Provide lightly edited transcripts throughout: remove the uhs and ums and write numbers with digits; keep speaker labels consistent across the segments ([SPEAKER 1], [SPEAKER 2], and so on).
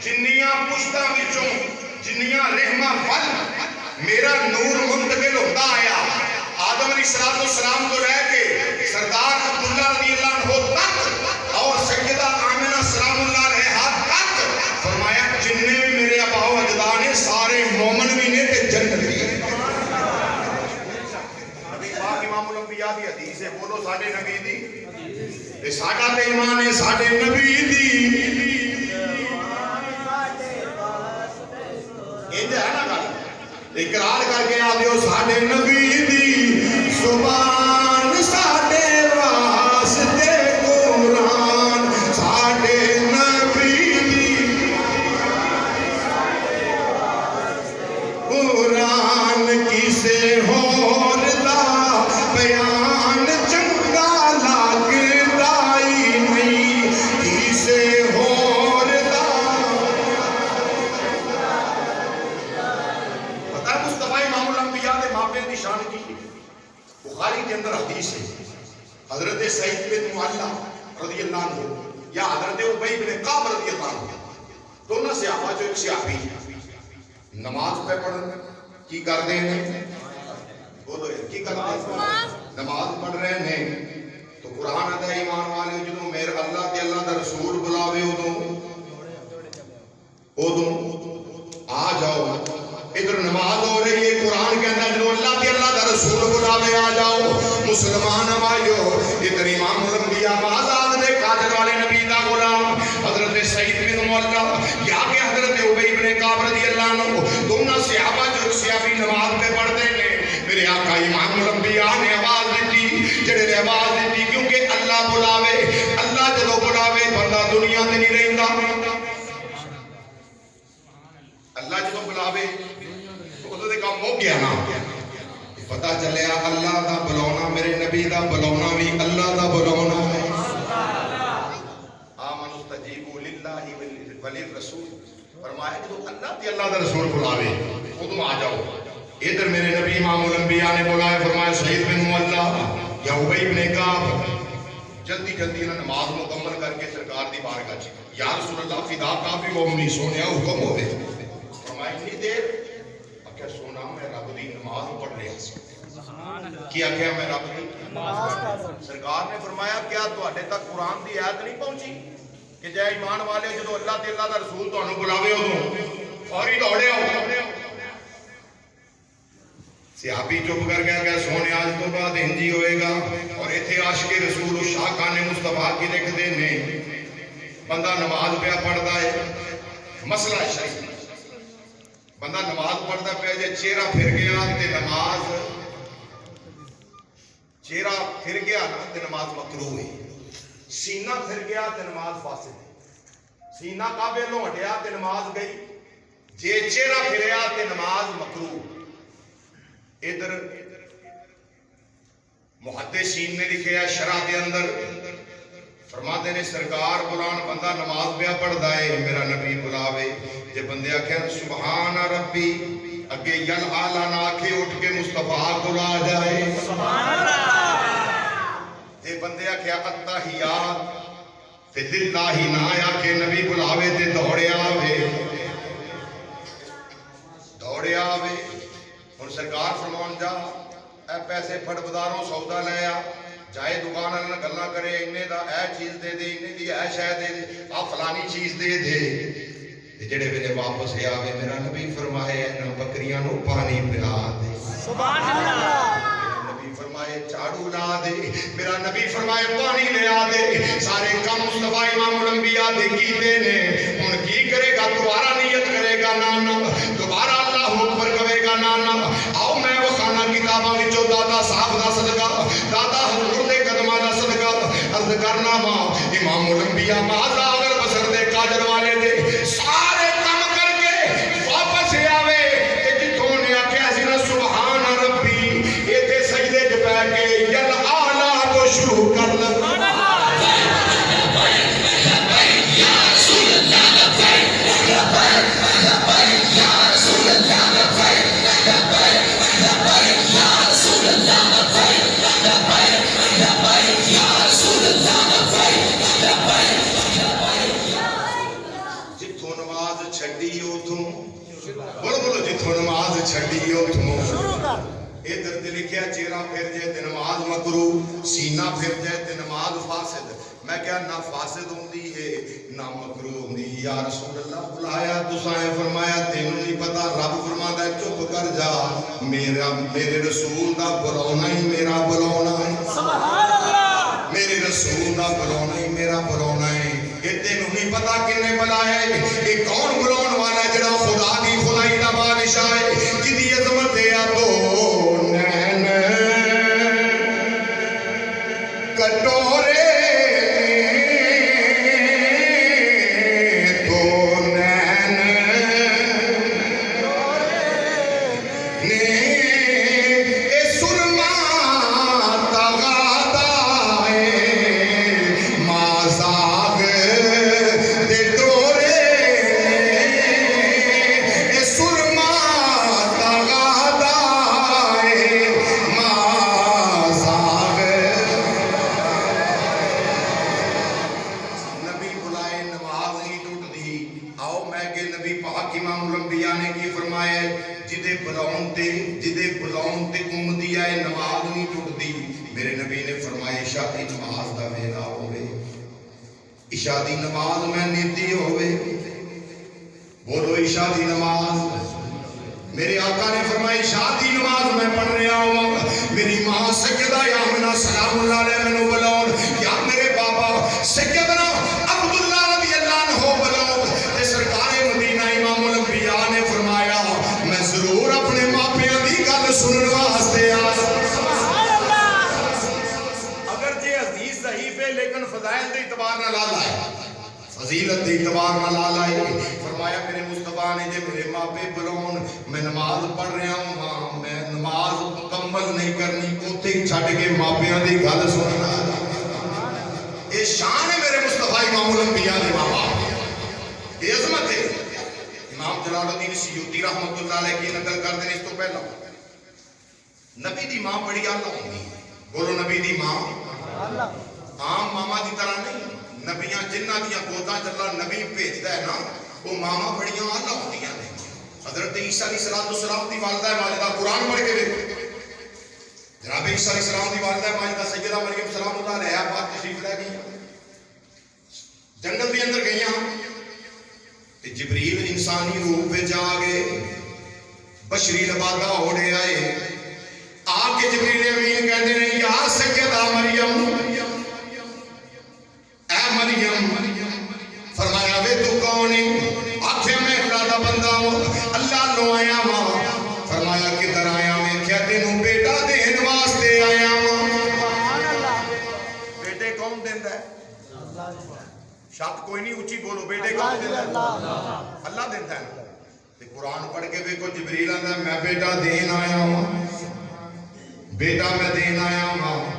[SPEAKER 1] جنیاں پشتاں وچوں جنیاں رحماں ول میرا نور منتقل ہوتا آیا آدم علیہ السلام تو رہ کے سردار عبداللہ رضی اللہ عنہ تک اور سیدہ آمنہ سلام اللہ علیہا تک فرمایا جننے بھی میرے آبا و اجداد ہیں سارے مومن بھی نے تے جنت بھی ہیں۔ نبی پاک امام الانبیاء دی حدیث ہے، بولو ساڈے نبی دی تے ساڈا تے ایمان ہے ساڈے نبی دی ہے نا گل اقرار کر کے آ دیو ساڈے نبی دی زبان ساڈے واسطے قرآن ساڈے نبی دی قرآن کسے ہور دا بیان چنگا لگدا ہی نہیں کسے ہور دا شان کی بخاری کے اندر حدیث ہے حضرت سعید بن معلہ رضی اللہ عنہ یا حضرت ابی بن کعب رضی اللہ عنہ دونوں صحابہ جو ایک صحابی نماز پہ پڑھ کی کر دیں بولو کی کرتے ہیں نماز پڑھ رہے ہیں تو قرآن ادا ایمان والے جدوں میرے اللہ تے اللہ دا رسول بلاوے ادوں آ جاؤ ادھر نماز ہو رہی ہے قرآن کے اندر جو اللہ تے اللہ دا رسول بلاوے آ جاؤ مسلمان بھائیو ادھر امام الانبیاء آزاد دے قادر والے نبی دا غلام حضرت سعید بن معلہ یا کہ حضرت ابی بن کعب رضی اللہ عنہ دونوں صحابہ جو صحابی نماز پہ پڑھتے ہیں میرے آقا امام الانبیاء نے آواز دیتی جڑے نے آواز دیتی کیونکہ اللہ بلاوے اللہ جدو بلاوے بندہ دنیا تے نہیں رہندا اللہ جدو بلاوے تو دے کام ہو گیا نا پتہ چلیا اللہ دا بلاونا میرے نبی دا بلاونا بھی اللہ دا بلاونا ہے آمن استجیبوا للہ وللرسول فرمایا کہ اللہ تے اللہ دا رسول بلاوے خود آ جاؤ ادھر میرے نبی امام الانبیاء نے بلایا فرمایا سعید بن معلہ یا ابی بن کعب جلدی جلدی انہوں نماز مکمل کر کے سرکار دی بارگاہ چ یا رسول اللہ فدا کافی وہ منی سونیا حکم ہوے فرمایا اتنی دیر کیا سونا میں رب دی نماز پڑھ رہا کیا کیا میں رب دی سرکار نے فرمایا کیا تواڈے تک قرآن دی آیت نہیں پہنچی کہ جے ایمان والے جدو اللہ تے اللہ دا رسول تانوں بلاوے ادوں فوری دوڑے آؤ صحابی چپ کر گیا کہ سونے آج تو بعد انجی ہوئے گا اور ایتھے عاشق رسول شاہ خان مصطفیٰ کی لکھ دینے بندہ نماز پہ پڑھتا ہے مسئلہ شریف بندہ نماز پڑھتا پہ جے چہرہ پھر گیا تے نماز چہرہ پھر گیا نا تے نماز مکروہ ہے سینہ پھر گیا تے نماز فاسد ہے سینہ کعبے لوں ہٹیا تے نماز گئی جے چہرہ پھریا تے نماز مکروہ ادھر محدثین نے لکھیا شرح دے اندر فرماتے نے سرکار بلان بندہ نماز پہ پڑھدا ہے میرا نبی بلاوے جے بندے آکھے سبحان ربی اگے یل اعلی نہ آکھے اٹھ کے مصطفیٰ کو لا جائے سبحان اللہ جے بندے آکھے التحیات تے للہ نہ آکھے نبی بلاوے تے دوڑے آوے اور سرکار فرمان جا اے پیسے پھڑ بازاروں سودا لے آ جائے دکان والے نال گلاں کرے اننے دا اے چیز دے دے اننے دی اے شے دے دے آ فلانی چیز دے دے تے جڑے ویلے واپس آوے میرا نبی فرمائے انہاں بکریاں نو پانی پلا دے سبحان اللہ نبی فرمائے جھاڑو لا دے میرا نبی فرمائے پانی لے آ دے سارے کام مصطفیٰ امام الانبیاء دے کیتے نے ہن کی کرے گا دوبارہ نیت کرے گا نا دوبارہ اللہ اکبر کہے گا نا آؤ میں وہ خانہ کتاباں وچوں دادا صاحب دا صدقہ دادا حضور دے قدماں دا صدقہ عرض کرنا وا امام الانبیاء ماذا اگر بسر دے قادر والے دے سارے کم کر کے واپس آوے تے جتھوں نے آکھیا سی نا سبحان ربی ایتھے سجدے وچ پے کے یل اعلی کو شروع کر لگا ویکھیا چہرہ پھر جائے تے نماز مکرو، سینہ پھر جائے تے نماز فاسد. میں کیا نہ فاسد ہوندی ہے نہ مکرو ہوندی. یا رسول اللہ بلایا تساں فرمایا تینوں نہیں پتا. رب فرماتا ہے چپ کر جا، میرے رسول دا بلاونا ہی میرا بلاونا ہے. سبحان اللہ. میرے رسول دا بلاونا ہی میرا بلاونا ہے. یہ تینوں نہیں پتا کنے بلایا ہے. یہ کون بلاون والا ہے جڑا خدا دی خدائی دا بادشاہ ہے جدی عظمت ہے تو نین کٹورے عشاء دی نماز میں نیتی ہوئے. بولو عشاء دی نماز. میرے آقا نے فرمائی عشاء دی نماز میں پڑھ رہا ہوں. میری ماں سیدہ آمنہ سلام اللہ علیہ میں نو بلاؤں یا میرے بابا سیدنا عبداللہ رضی اللہ عنہ بلاؤں. تے سرکار مدینہ امام الانبیاء نے فرمایا میں ضرور اپنے ماں پیاں دی گل سنن واسطے آ. لیکن فضائل دے اعتبار نہ لالا ہے، فضیلت دے اعتبار نہ لالا ہے. فرمایا میرے مصطفیٰ نے جے میرے ماں پہ بلون میں نماز پڑھ رہا ہوں ماں میں نماز مکمل نہیں کرنی اوتھے چھڈ کے ماپیاں دی گل سننا. یہ شان ہے میرے مصطفیٰ امام الانبیاء دے ماں باپ. یہ عظمت ہے. امام جلال الدین سیوطی رحمۃ اللہ علیہ کی نقل کرتے ہیں اس تو پہلا نبی دی ماں بڑی اعلیٰ ہوندی ہے. بولو نبی دی ماں عام ماما دی طرح نہیں. نبیاں جنہ دیاں گوداں چلا نبی بھیجدا ہے نا وہ ماما بڑیاں اعلیٰ ہوندیاں نے. حضرت عیسیٰ علیہ السلام دی والدہ ماجدہ قرآن پڑھ کے دیکھو. جناب عیسیٰ علیہ السلام دی والدہ ماجدہ سیدہ مریم سلام اللہ علیہا پاک تشریف لے گئی جنگل دے اندر گئیاں تے جبریل انسانی روپ وچ آ گئے بشری لبادہ اوڑے آئے. آ کے جبریل امین کہندے نے یا سیدہ مریم اے مریم. فرمایا وے تو کون ہے؟ آکھیا میں اللہ دا بندہ ہوں اللہ لو آیا ہوں. فرمایا کدھر آیا میں؟ کیا تینوں بیٹا دین واسطے آیا ہوں. بیٹے کون دیندا ہے؟ شبد کوئی نہیں اونچی بولو. بیٹے کون دیندا ہے؟ اللہ دیندا ہے. تے قرآن پڑھ کے ویکھو جبریل آندا میں بیٹا دین آیا ہوں. بیٹا میں دین آیا ہوں.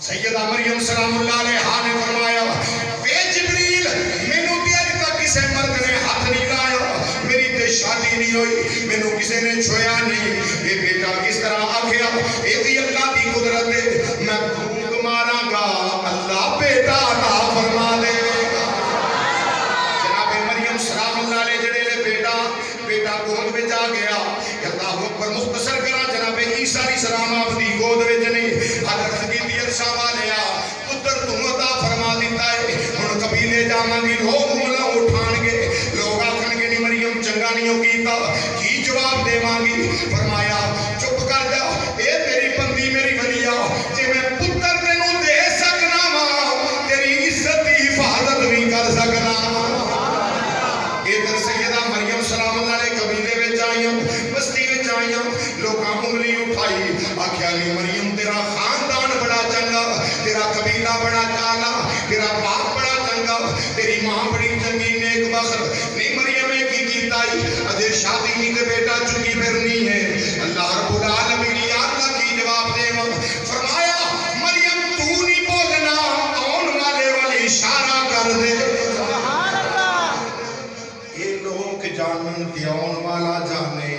[SPEAKER 1] سیدہ مریم سلام اللہ علیہا نے فرمایا اے جبریل مینوں تے اج تک کسے مرد نے ہاتھ نہیں لایا. میری تے شادی نہیں ہوئی مینوں کسے نے چھویا نہیں. یہ بیٹا کس طرح آکھیا اے بھی اللہ دی قدرت ہے. میں پھونک ماراں گا اللہ بیٹا عطا فرما دے. جناب مریم سلام اللہ علیہ جڑے لے بیٹا گود وچ آ گیا. اللہ اکبر. مختصر کراں جناب عیسیٰ علیہ السلام آپ دی گود وچ نہیں حضرت کی عرشا والیا پتر تم عطا فرما دیتا ہے. ہن قبیلے جاواں گی لوگ انگلاں اٹھان گے لوگ آکھن گے نہیں مریم چنگا نہیں کیتا کی جواب دیواں گی. فرمایا چپ کر جا اے میری بندی میری ولیا جے میں پتر تینوں دے سکنا وا تیری عزت دی حفاظت بھی کر سکنا. ادھر سیدہ مریم سلام اللہ علیہ قبیلے وچ آئیاں بستی وچ آئیاں لوکاں انگلی اٹھائی آکھیا نہیں مریم تیرا خاندان بڑا چنگا تیرا قبیلہ بڑا چالا تیرا باپ بڑا چنگا تیری ماں بڑی چنگی نیک بخت نہیں. مریم کی کیتا اجے شادی نہیں تے بیٹا چکی پھرنی ہے. اللہ رب العالمین یا اللہ کی جواب دے. فرمایا مریم تو نہیں بولنا آن والے والی اشارہ کر دے. سبحان اللہ. یہ لوگ جانن تے آن والا جانے.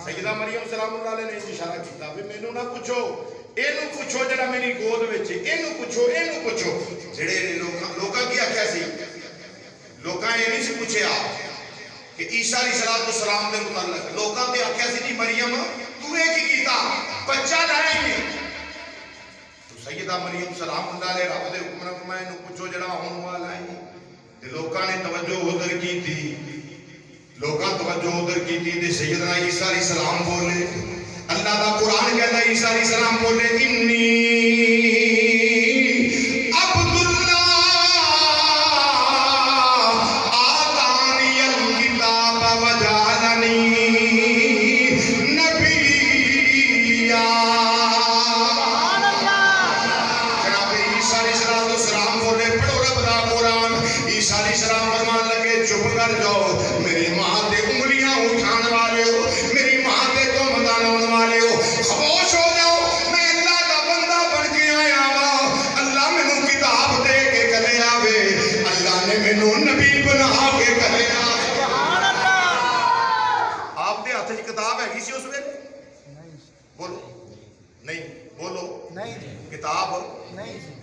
[SPEAKER 1] سیدہ مریم سلام اللہ علیہ نے اشارہ کیتا بھی مینوں نہ پوچھو اینو پوچھو جڑا میری گود وچ اینو پوچھو. جڑے لوکاں کی آکھیا سی لوکاں یہ نہیں سی پوچھیا کہ عیسیٰ علیہ السلام دے متعلق لوکاں تے آکھیا سی جی مریم تو اے کی کیتا بچہ لائیں گے تو سیدہ مریم سلام اللہ علیہ رب دے حکم نال فرمایا نو پوچھو جڑا ہون والا ہے تے لوکاں نے توجہ ادھر کی تھی لوکاں توجہ ادھر کی تھی تے سیدنا عیسیٰ علیہ السلام بولے اللہ دا قرآن کہتا ہے عیسیٰ علیہ السلام بولے انی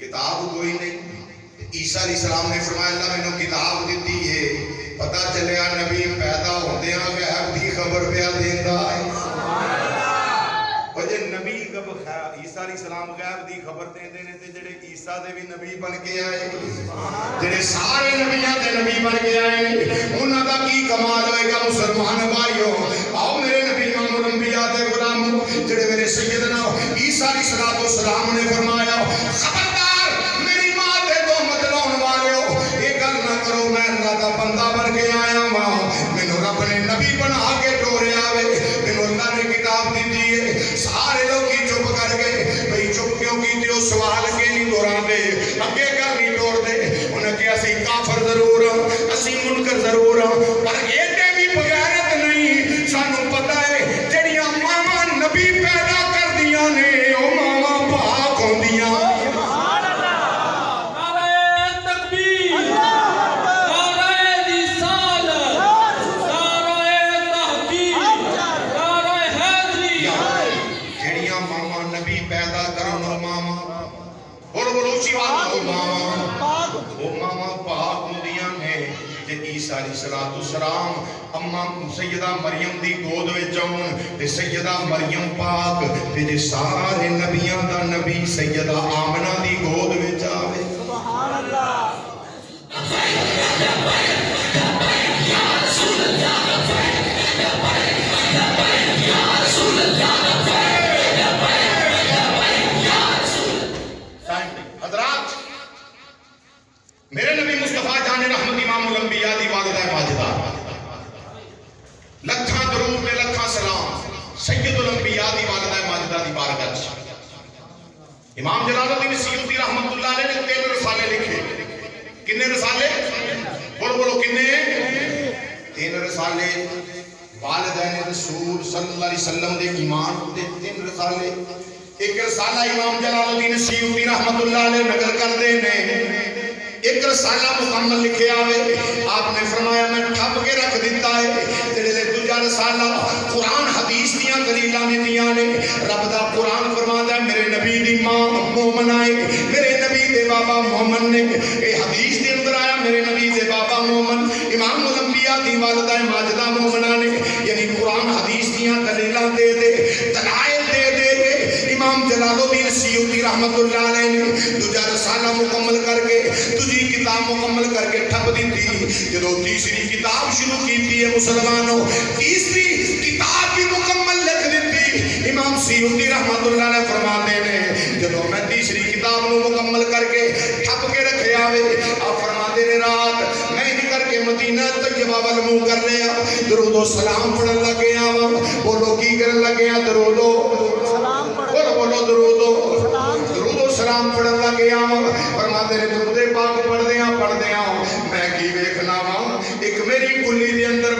[SPEAKER 1] کتاب کوئی نہیں عیسیٰ علیہ السلام نے فرمایا اللہ میں نے کتاب دیتی ہے پتہ چلیا نبی پیدا ہوندے ہیں غیب دی خبر پیا دیندا ہے وجہ نبی کب عیسیٰ علیہ السلام غیب دی خبر دیندے نے تے جڑے عیسیٰ دے بھی نبی بن کے آئے جڑے سارے نبیاں دے نبی بن کے آئے انہاں دا کی کمال ہوئے گا مسلمان بھائیو آؤ میرے نبی امام الانبیاء دے غلام جڑے میرے سیدنا عیسیٰ علیہ السلام نے فرمایا خبردار میری ماں دے تو مدلون والےو یہ گل نہ کرو میں اللہ دا بندہ بن کے آیا ہاں مینوں رب نے نبی بنا کے ٹوریا وے مینوں اللہ نے کتاب دیتی ہے سارے لوگ کی چپ کر گئے بھئی چپ کیوں کیتے ہو سوال کے نہیں دوران دے اگے کر نہیں ٹور دے انہیں کہ اسی کافر ضرور ہوں اسی منکر ضرور ہوں پر ایڈے بھی بغیرت نہیں سانوں پتہ ہے جڑیاں ماما نبی پیدا کر دیاں نے او ماما پاک ہوندیاں عیسیٰ علیہ السلام اما سیدہ مریم دی گود وچ آون تے سیدہ مریم پاک تے جے سارے نبیاں دا نبی سیدہ آمنہ دی گود وچ آوے سبحان اللہ یا رسول اللہ یا رسول اللہ حضرات میرے نبی مصطفیٰ جان رحمت امام الانبیاء دی والدہ ماجدہ لکھاں درود میں لکھاں سلام سید الانبیاء دی والدہ ماجدہ دی بارگاہ امام جلال الدین سیوطی رحمت اللہ علیہ نے 3 رسالے لکھے کنے رسالے بولو کنے 3 رسالے والدین رسول صلی اللہ علیہ وسلم دے ایمان دے 3 رسالے ایک رسالہ امام جلال الدین سیوطی رحمت اللہ علیہ نقل کر دے نے ایک رسالہ مکمل لکھے آوے آپ نے فرمایا میں ٹھپ کے رکھ دیتا ہے جڑے دوجا رسالہ قرآن حدیث دیاں دلیلاں نے دیاں نے رب دا قرآن فرماتا ہے میرے نبی دی ماں مومن آئے میرے نبی دے بابا مومن نے اے حدیث دے اندر آیا میرے نبی دے بابا مومن امام الانبیاء دی والدہ ماجدہ مومنہ نے یعنی قرآن حدیث دیاں دلیلاں دے دلائل دے امام جلال الدین سیوطی رحمت اللہ علیہ نے دوجا رسالہ مکمل کر کے تجھی کتاب مکمل کر کے ٹھپ دیتی جدو تیسری کتاب شروع کیتی ہے مسلمانوں تیسری کتاب بھی مکمل لکھ دیتی امام سیوطی رحمت اللہ علیہ فرماتے ہیں جدو میں تیسری کتاب نو مکمل کر کے ٹھپ کے رکھے آوے آپ فرماتے ہیں رات میں ہی کر کے مدینہ طیبہ والمو کر لیا درود و سلام پڑھن لگے آوا بولو کی کرن لگے آ درود و سلام بولو درود و سلام پڑھن لگے آوا فرماتے ہیں درود پاک پڑھ دیاں میں کی ویکھنا وا ایک میری کلی دے اندر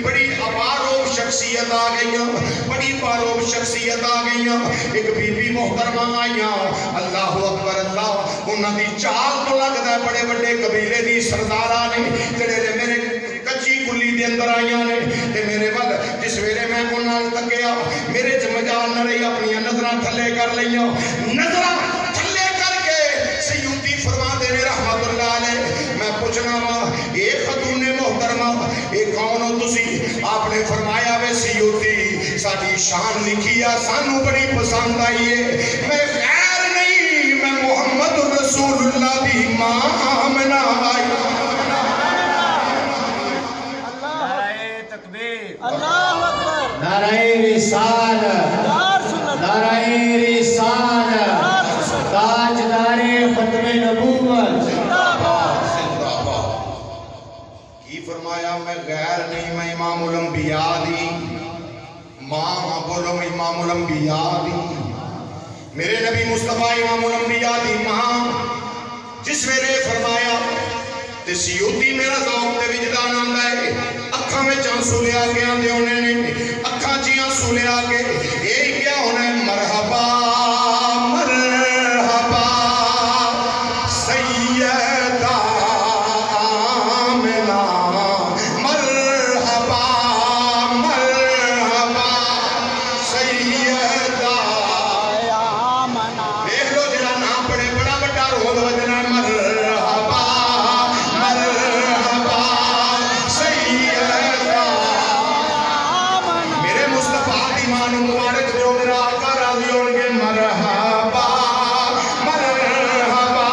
[SPEAKER 1] بڑی اپاروب شخصیت آ گئیاں بڑی پاروب شخصیت آ گئیاں ایک بی بی محترمہ آئیاں اللہ اکبر اللہ انہاں دی چال تو لگدا ہے بڑے بڑے قبیلے دی سرداراں نے جڑے میرے کچی کلی دے اندر آئیاں نے تے میرے ول جس ویلے میں انہاں نال تکیا میرے چ مجال نہ رہی اپنی نظراں تھلے کر لئیاں نظراں تھلے کر کے سیوطی فرماتے نے رحمت اللہ علیہ میں پوچھنا وا اے خاتون محترمہ اے کون ہو تسی آپ نے فرمایا وے سیوطی ساری شان لکھی ہے سانو بڑی پسند آئی ہے میں غیر نہیں میں محمد رسول اللہ دی ماں آمنہ آئی
[SPEAKER 2] اللہ اکبر
[SPEAKER 3] نعرہ رسالت نعرہ رسالت تاجدار ختم نبوت
[SPEAKER 1] زندہ باد کی فرمایا میں غیر نہیں میں امام الانبیاء دی ماں بولو میں امام الانبیاء دی میرے نبی مصطفیٰ امام الانبیاء دی ماں جس ویلے فرمایا تے سیوتی میرا ذوق تے وجدان آندا ہے اکھاں وچ آنسو لیا کے آندے ہونے نے اکھاں چ آنسو لیا کے یہ کیا ہونا ہے مرحبا مرحبا سیدہ آمنہ مرحبا مرحبا سیدہ دیکھ لو جڑا نام پڑے بڑا بڑا رول وجنا ہے مرحبا مرحبا سیدہ میرے مصطفیٰ دی ماں نوں مبارک دیو میرا آقا راضی ہون گے مرحبا مرحبا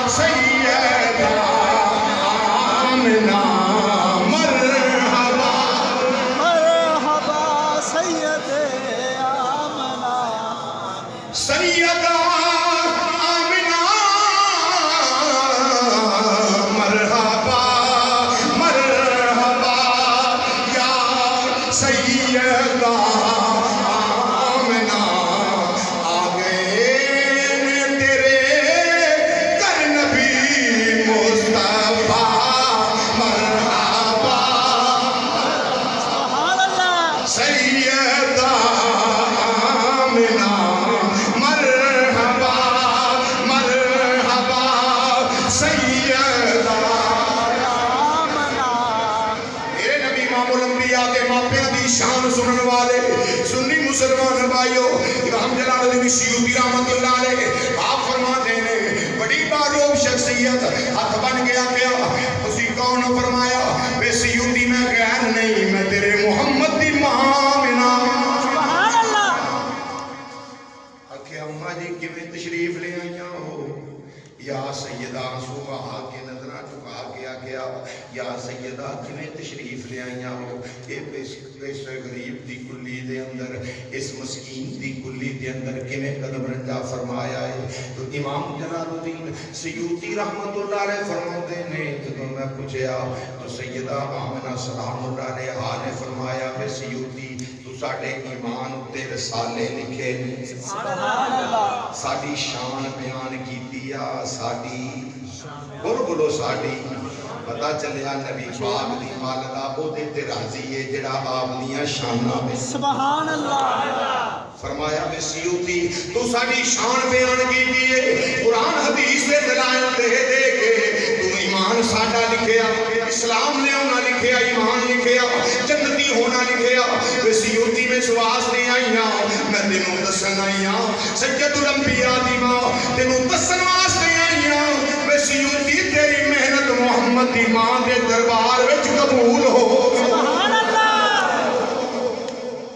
[SPEAKER 1] سیدہ آمنہ مرحبا
[SPEAKER 2] مرحبا سید آمنہ
[SPEAKER 1] سیدہ آمنہ مرحبا مرحبا یا سیدہ آمنہ آ گئے تیرے کر نبی مصطفیٰ مرحبا
[SPEAKER 2] سبحان اللہ
[SPEAKER 1] سیدہ آمنہ مرحبا مرحبا سیدہ
[SPEAKER 2] آمنہ
[SPEAKER 1] میرے نبی امام الانبیاء کے ماپیاں دی شان سنن والے سنی مسلمان بھائیو امام جلال الدین سیوطی رحمت اللہ علیہ آپ فرماتے ہیں بڑی باروب شخصیت ہاتھ بن گیا کیا اسی کون فرمایا بے سیوطی میں غیر نہیں میں تیرے محمد دی ماں آمنہ
[SPEAKER 2] سبحان اللہ
[SPEAKER 1] آکھے اماں جی کیویں تشریف لے آئیاں ہو یا سیدہ آنسو بہا کے نظرہ چکا گیا کیا یا سیدہ کیویں تشریف لے آئیاں ہو اے پیش غریب دی کلی دے اندر اس مسکین دی کلی دے اندر کیویں قدم رنجا فرمایا ہے تو امام جلال الدین سیوطی رحمت اللہ علیہ فرماتے نے جب میں پوچھیا تو سیدہ آمنہ سلام اللہ علیہ نے فرمایا کہ سیوطی تو ساڑھے ایمان تے رسالے لکھے
[SPEAKER 2] سبحان اللہ
[SPEAKER 1] ساڑھی شان بیان کی دیا ساڑھی بولو ساڑھی پتا چلیا نبی پاک دی والدہ او دے تے راضی ہے جڑا آپ دیاں شانہ میں
[SPEAKER 2] سبحان اللہ
[SPEAKER 1] فرمایا میں سیوطی تو ساڑھی شان بیان کی دیئے قرآن حدیث دے دلائل دے دے کے تو ایمان ساڑھا لکھیا اسلام نے ہونا لکھیا ایمان لکھیا جنتی ہونا لکھیا میں سیوطی میں سواس نہیں آئیاں میں تینوں دسن آئیاں سید الانبیاء دی ماں تینوں دسن واس نہیں آئیاں میں سیوطی تیری محنت محمد دی ماں دے دربار وچ قبول ہو
[SPEAKER 2] سبحان اللہ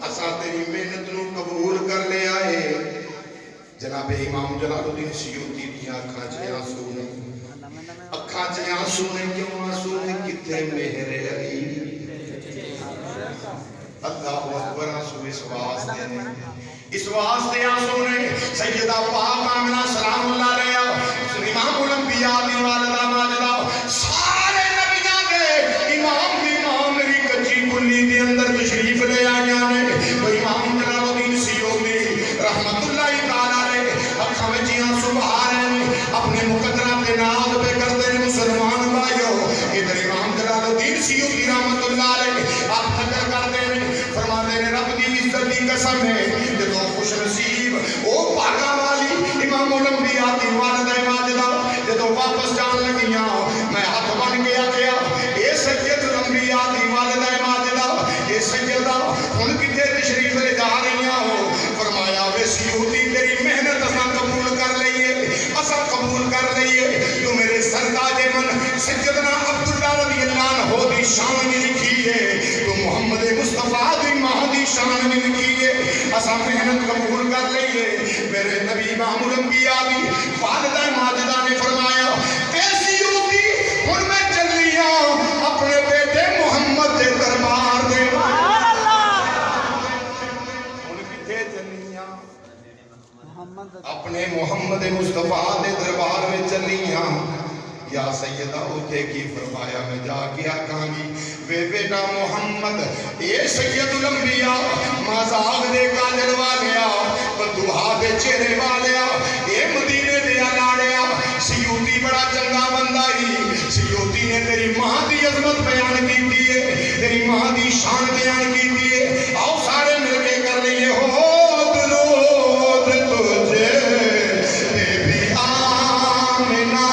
[SPEAKER 1] اساں تیری محنت نو قبول کر لے آئے جناب امام جلال الدین سیوطی دی آنکھاں چ آنسو نے اکھاں چ آنسو نے کیوں آنسو نے کتے مہر علی اللہ اکبر آنسو اس واسطے نے اس واسطے آنسو نے سیدہ پاک آمنہ سلام اللہ علیہ امام الانبیاء دی والدہ ماجدہ سارے نبیاں دے امام دی ماں میری کچی کلی دی اندر تشریف لے آئیاں نے تو امام جلال الدین سیوطی رحمت اللہ تعالیٰ علیہ اکھاں وچ آنسو بہا رہے ہیں اپنے مقدرہ کے ناز پہ کرتے ہیں مسلمان بھائیو ادھر امام جلال الدین سیوطی رحمت اللہ علیہ آپ فکر کرتے ہیں فرماتے ہیں رب دی عزت دی قسم ہے جدو خوش نصیب او پاکا والی امام الانبیاء دی والدہ ماجدہ جدو واپس جان لگیاں میں ہاتھ بن گیا کیا اے سید الانبیاء دی والدہ ماجدہ اے سیدہ ان کتے تشریف لے جا رہی ہو فرمایا وے سیوطی تیری محنت اساں قبول کر لئیے اساں قبول کر لئیے تو میرے سرداج من سیدنا عبداللہ رضی اللہ عنہ دی شان لکھی ہے تو محمد مصطفیٰ دی ماں دی شان شان بھی لکھیے اسا محنت قبول کر لئیے میرے نبی امام الانبیاء بھی والدہ ماجدہ نے فرمایا کیسی ہوتی ہن میں چلیاں اپنے بیٹے محمد دے دربار دے
[SPEAKER 2] سبحان اللہ
[SPEAKER 1] ہن کتے چلیاں
[SPEAKER 2] محمد
[SPEAKER 1] اپنے محمد مصطفیٰ دے دربار میں چلیاں یا سیدہ اٹھے کی فرمایا میں جا کے آکھاں گی وے بیٹا محمد اے سید الانبیاء مازاغ دے کاجل والیا بدوہا دے چہرے والیا اے مدینے دیا لاڑیا سیوتی بڑا چنگا بندہ ہی سیوتی نے تیری ماں دی عظمت بیان کی دیئے تیری ماں دی شان بیان کی دیئے آؤ سارے مل کے کر لئیے ہو درود تجھے بے بی آمنہ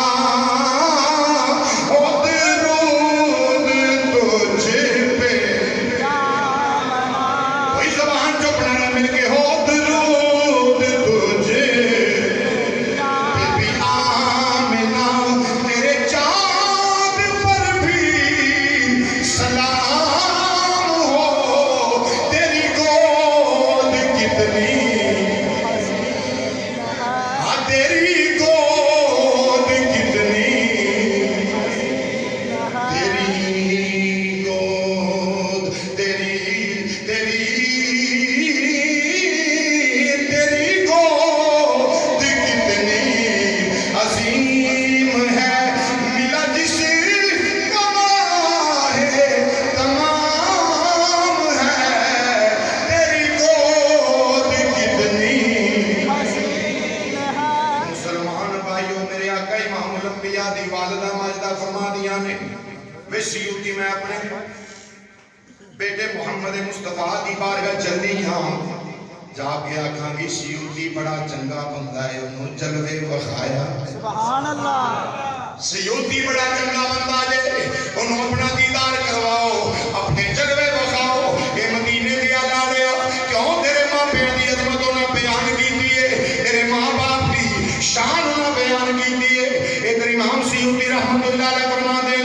[SPEAKER 1] سیوتی میں اپنے بیٹے محمد مصطفیٰ دی بارگاہ چلی ہاں جا کے آکھاں گی سیوتی بڑا چنگا بندہ ہے انہوں جلوے وخایا
[SPEAKER 2] سبحان اللہ
[SPEAKER 1] سیوتی بڑا چنگا بندہ جے انہوں اپنا دیدار کرواؤ اپنے جلوے وخاؤ اے مدینے دیا لاڑیا کیوں تیرے ماں پیڑ دی عظمتوں نے بیان کی دیئے تیرے ماں باپ دی شان نے بیان کی دیئے اے تیری امام سیوتی رحمت اللہ علیہ فرما دے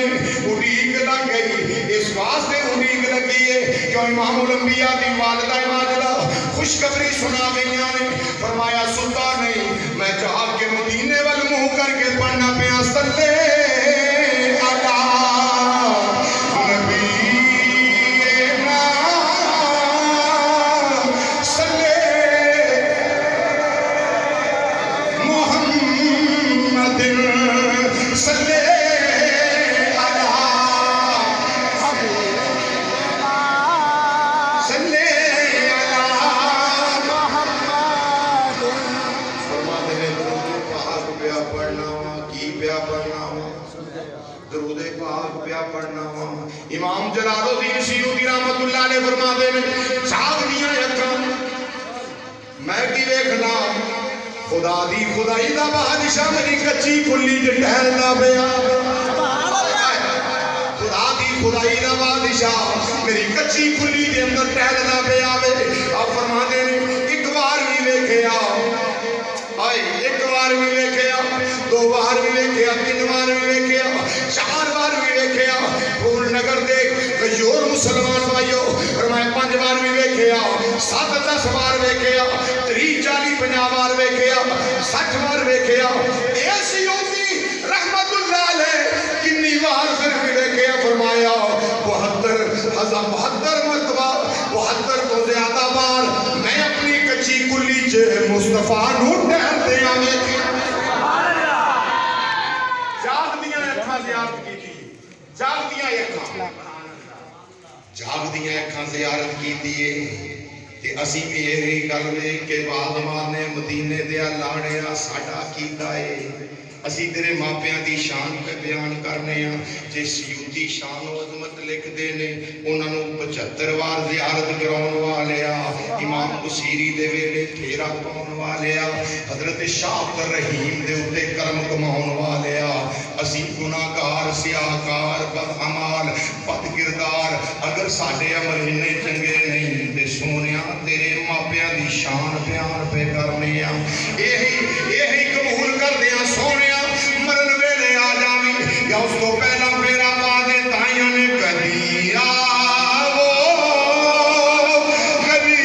[SPEAKER 1] اڑیک لگ گئی اس واسطے اڑیک لگی ہے کہ امام الانبیاء دی والدہ ماجدہ خوشخبری سنا گئیاں نے فرمایا ستا نہیں میں جہاں کے مدینے وال منہ کر کے پڑھنا پیا صلی امام جلال الدین سیوطی رحمت اللہ علیہ فرما دے چاک دیاں یکاں میں کی ویکھنا خدا دی خدائی دا بادشاہ میری کچی کلی جے ٹہلدا پیا خدا دی خدائی دا بادشاہ میری کچی کلی دے اندر ٹہلدا پیا اب فرما دے ایک بار بھی ویکھیا آئی ایک بار بھی ویکھیا دو بار بھی ویکھیا تین بار بھی ویکھیا چار بار بھی ویکھیا پھول نگر دیکھ غیور مسلمان بھائیو اور میں 5 بار بھی ویکھیا 7-10 بار ویکھیا 30-40-50 بار ویکھیا 60 بار ویکھیا ایسی ہوتی رحمت اللہ علیہ کنی بار پھر بھی ویکھیا فرمایا 72 مرتبہ 72 تو زیادہ بار میں اپنی کچی کلی چے مصطفیٰ نور ٹہل دیا جاگ دیاں اکھاں زیارت کی تھی جاگ دیاں اکھاں زیارت کی تھی کہ اسی بھی یہ گل میں کہ والدمان نے مدینے دیا لاڑیا ساڈا کیتا ہے اسی تیرے ماپیاں دی شان پہ بیان کرنے ہیں جے سیوتی شان و عظمت لکھ دینے انہاں نو 75 بار زیارت کراؤن والیا امام بصیری دے ویلے پھیرا پاؤن والیا حضرت شاہ عبد الرحیم دے اتے کرم کماؤن والیا اسی گناہگار سیاہکار بدعمال بد کردار اگر ساڈے عمل ہنے چنگے نہیں تے سونیا تیرے ماپیاں دی شان بیان پہ کرنے ہیں یہی قبول کر دیا سونیا مرن ویلے آ جاوی یا اس کو پہلا میرا پادے تائیاں نے کدی آوو کدی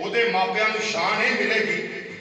[SPEAKER 1] ਉਹਦੇ ਮਾਪਿਆਂ ਨੂੰ ਸ਼ਾਨ ਇਹ ਮਿਲੇਗੀ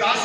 [SPEAKER 1] 10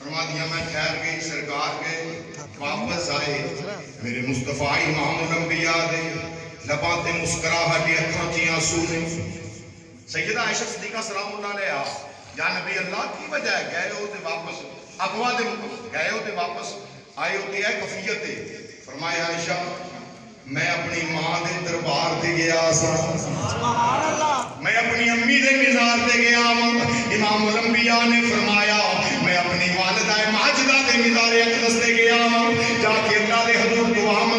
[SPEAKER 1] فرما دیا میں ٹھہر گئی سرکار کے واپس آئے میرے مصطفیٰ امام الانبیاء دے لباں تے مسکراہٹ اکھاں چ آنسو نے سیدہ عائشہ صدیقہ سلام اللہ علیہا یا نبی اللہ کی وجہ ہے گئے ہو تے واپس اغوا دے گئے ہو تے واپس آئے ہو تے ہے کفیت فرمایا عائشہ میں اپنی ماں دے دربار تے گیا سا
[SPEAKER 2] سبحان اللہ
[SPEAKER 1] میں اپنی امی دے مزار تے گیا امام الانبیاء نے فرمایا میں اپنی والدہ ماجدہ دے مزار اقدس تے گیا جا کے اللہ دے حضور دعا